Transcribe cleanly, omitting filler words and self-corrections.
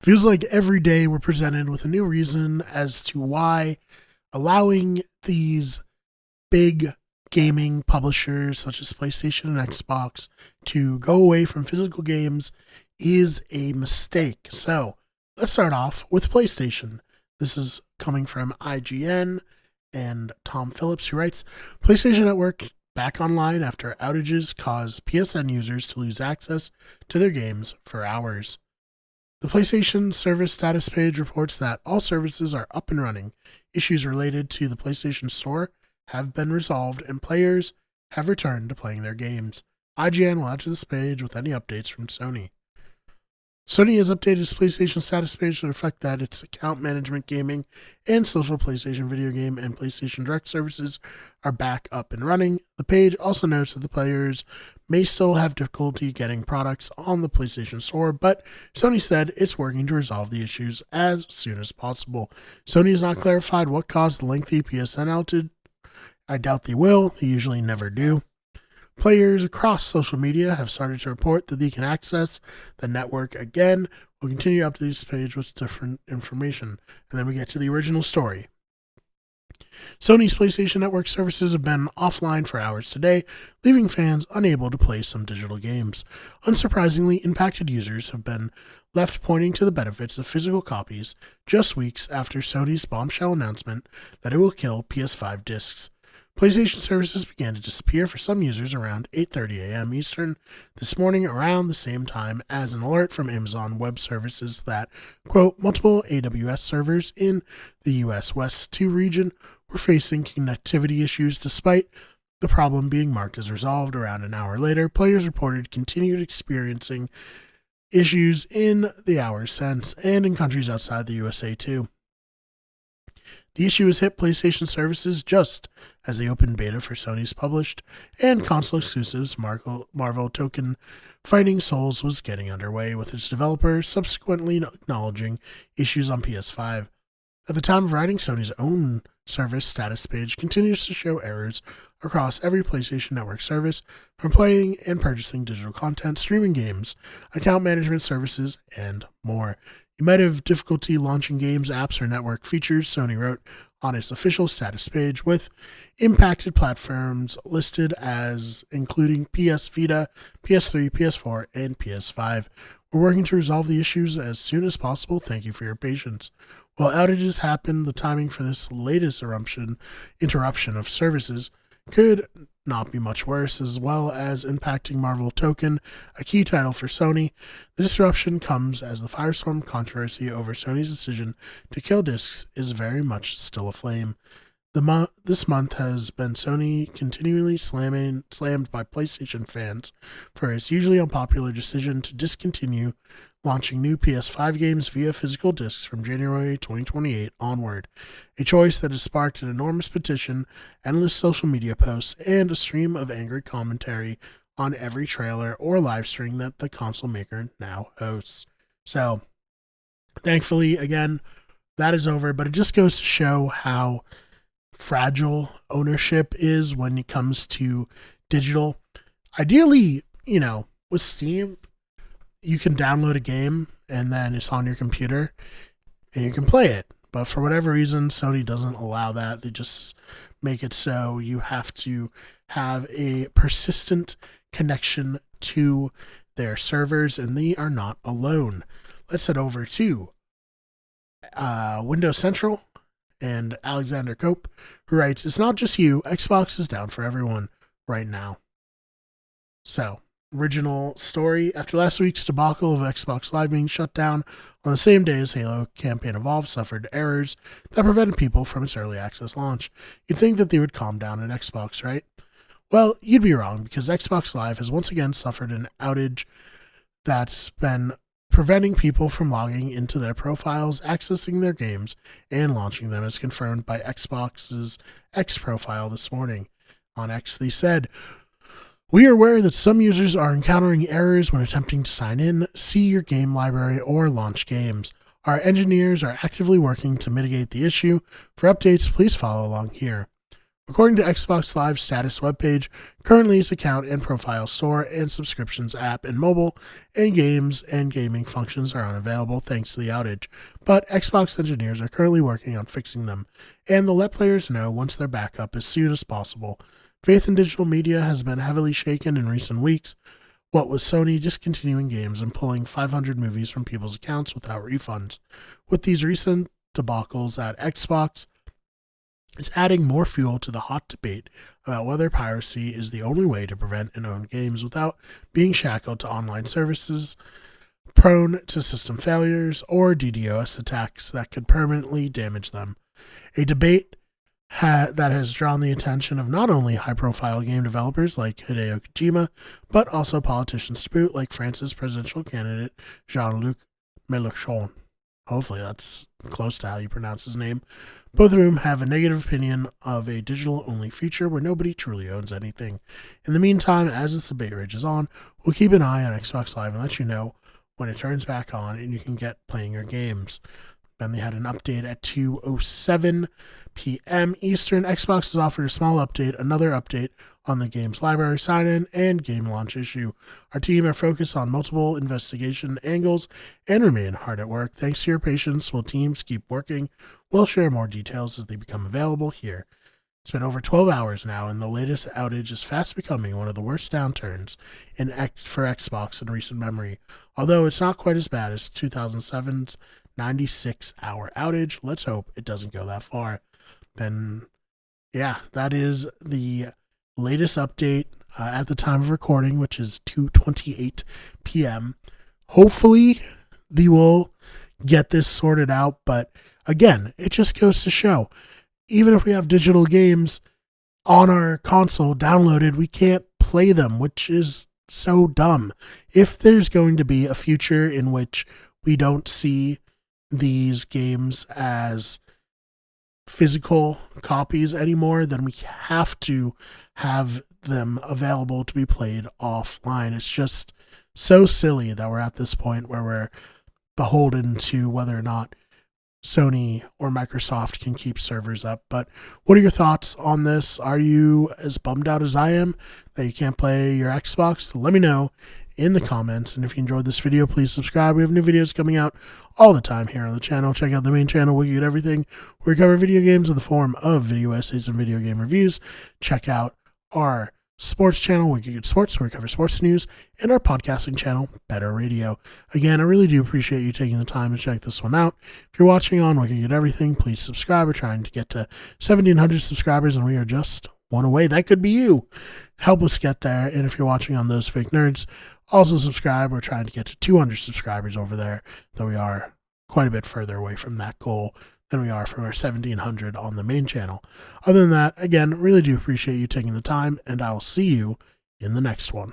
Feels like every day we're presented with a new reason as to why allowing these big gaming publishers such as PlayStation and Xbox to go away from physical games is a mistake. So let's start off with PlayStation. This is coming from IGN and Tom Phillips, who writes PlayStation Network back online after outages caused PSN users to lose access to their games for hours. The PlayStation service status page reports that all services are up and running. Issues related to the PlayStation Store have been resolved and players have returned to playing their games. IGN will add to this page with any updates from Sony. Sony has updated its PlayStation status page to reflect that its account management, gaming, and social PlayStation video game and PlayStation Direct services are back up and running. The page also notes that the players may still have difficulty getting products on the PlayStation Store, but Sony said it's working to resolve the issues as soon as possible. Sony has not clarified what caused the lengthy PSN outage. I doubt they will. They usually never do. Players across social media have started to report that they can access the network again. We'll continue up to this page with different information. And then we get to the original story. Sony's PlayStation Network services have been offline for hours today, leaving fans unable to play some digital games. Unsurprisingly, impacted users have been left pointing to the benefits of physical copies just weeks after Sony's bombshell announcement that it will kill PS5 discs. PlayStation services began to disappear for some users around 8:30 a.m. Eastern this morning, around the same time as an alert from Amazon Web Services that, quote, multiple AWS servers in the U.S. West 2 region were facing connectivity issues despite the problem being marked as resolved. Around an hour later, players reported continued experiencing issues in the hours since and in countries outside the USA too. The issue has hit PlayStation services just as the open beta for Sony's published and console exclusives Marvel Token Fighting Souls was getting underway, with its developer subsequently acknowledging issues on PS5. At the time of writing, Sony's own service status page continues to show errors across every PlayStation Network service, from playing and purchasing digital content, streaming games, account management services, and more. You might have difficulty launching games, apps, or network features, Sony wrote on its official status page, with impacted platforms listed as including PS Vita, PS3, PS4, and PS5. We're working to resolve the issues as soon as possible. Thank you for your patience. While outages happen, the timing for this latest interruption of services could not be much worse, as well as impacting Marvel Token, a key title for Sony. The disruption comes as the Firestorm controversy over Sony's decision to kill discs is very much still aflame. This month has been Sony continually slammed by PlayStation fans for its usually unpopular decision to discontinue launching new PS5 games via physical discs from January 2028 onward, a choice that has sparked an enormous petition, endless social media posts, and a stream of angry commentary on every trailer or live stream that the console maker now hosts. So, thankfully, again, that is over, but it just goes to show how fragile ownership is when it comes to digital. Ideally, with Steam, you can download a game and then it's on your computer and you can play it. But for whatever reason, Sony doesn't allow that. They just make it so you have to have a persistent connection to their servers, and they are not alone. Let's head over to Windows Central and Alexander Cope, who writes, "It's not just you. Xbox is down for everyone right now." So, original story. After last week's debacle of Xbox Live being shut down on the same day as Halo Campaign Evolved suffered errors that prevented people from its early access launch, you'd think that they would calm down at Xbox, right? Well, you'd be wrong, because Xbox Live has once again suffered an outage that's been preventing people from logging into their profiles, accessing their games, and launching them, as confirmed by Xbox's X profile this morning. On X, they said, "We are aware that some users are encountering errors when attempting to sign in, see your game library, or launch games. Our engineers are actively working to mitigate the issue. For updates, please follow along here." According to Xbox Live's status webpage, currently its account and profile store and subscriptions app in mobile and games and gaming functions are unavailable thanks to the outage, but Xbox engineers are currently working on fixing them, and they'll let players know once they're back up as soon as possible. Faith in digital media has been heavily shaken in recent weeks, what with Sony discontinuing games and pulling 500 movies from people's accounts without refunds. With these recent debacles at Xbox, it's adding more fuel to the hot debate about whether piracy is the only way to prevent and own games without being shackled to online services prone to system failures or DDoS attacks that could permanently damage them. A debate that has drawn the attention of not only high-profile game developers like Hideo Kojima, but also politicians to boot like France's presidential candidate Jean-Luc Mélenchon. Hopefully that's close to how you pronounce his name. Both of whom have a negative opinion of a digital-only future where nobody truly owns anything. In the meantime, as this debate rages on, we'll keep an eye on Xbox Live and let you know when it turns back on and you can get playing your games. Then they had an update at 2:07 p.m. Eastern. Xbox has offered a small update, another update on the game's library sign-in and game launch issue. Our team are focused on multiple investigation angles and remain hard at work. Thanks to your patience, will teams keep working? We'll share more details as they become available here. It's been over 12 hours now, and the latest outage is fast becoming one of the worst downturns for Xbox in recent memory. Although it's not quite as bad as 2007's 96-hour outage, let's hope it doesn't go that far. Then, yeah, that is the latest update at the time of recording, which is 2:28 p.m. Hopefully, they will get this sorted out, but again, it just goes to show, even if we have digital games on our console downloaded, we can't play them, which is so dumb. If there's going to be a future in which we don't see these games as physical copies anymore, then we have to have them available to be played offline. It's just so silly that we're at this point where we're beholden to whether or not Sony or Microsoft can keep servers up. But what are your thoughts on this? Are you as bummed out as I am that you can't play your Xbox? Let me know in the comments. And if you enjoyed this video, please subscribe. We have new videos coming out all the time here on the channel. Check out the main channel, Wiki Get Everything, where we cover video games in the form of video essays and video game reviews. Check out our sports channel, Wiki Get Sports, where we cover sports news, and our podcasting channel, Better Radio. Again, I really do appreciate you taking the time to check this one out. If you're watching on Wiki Get Everything, please subscribe. We're trying to get to 1,700 subscribers, and we are just one away. That could be you. Help us get there. And if you're watching on Those Fake Nerds, also subscribe. We're trying to get to 200 subscribers over there, though we are quite a bit further away from that goal than we are from our 1,700 on the main channel. Other than that, again, really do appreciate you taking the time, and I will see you in the next one.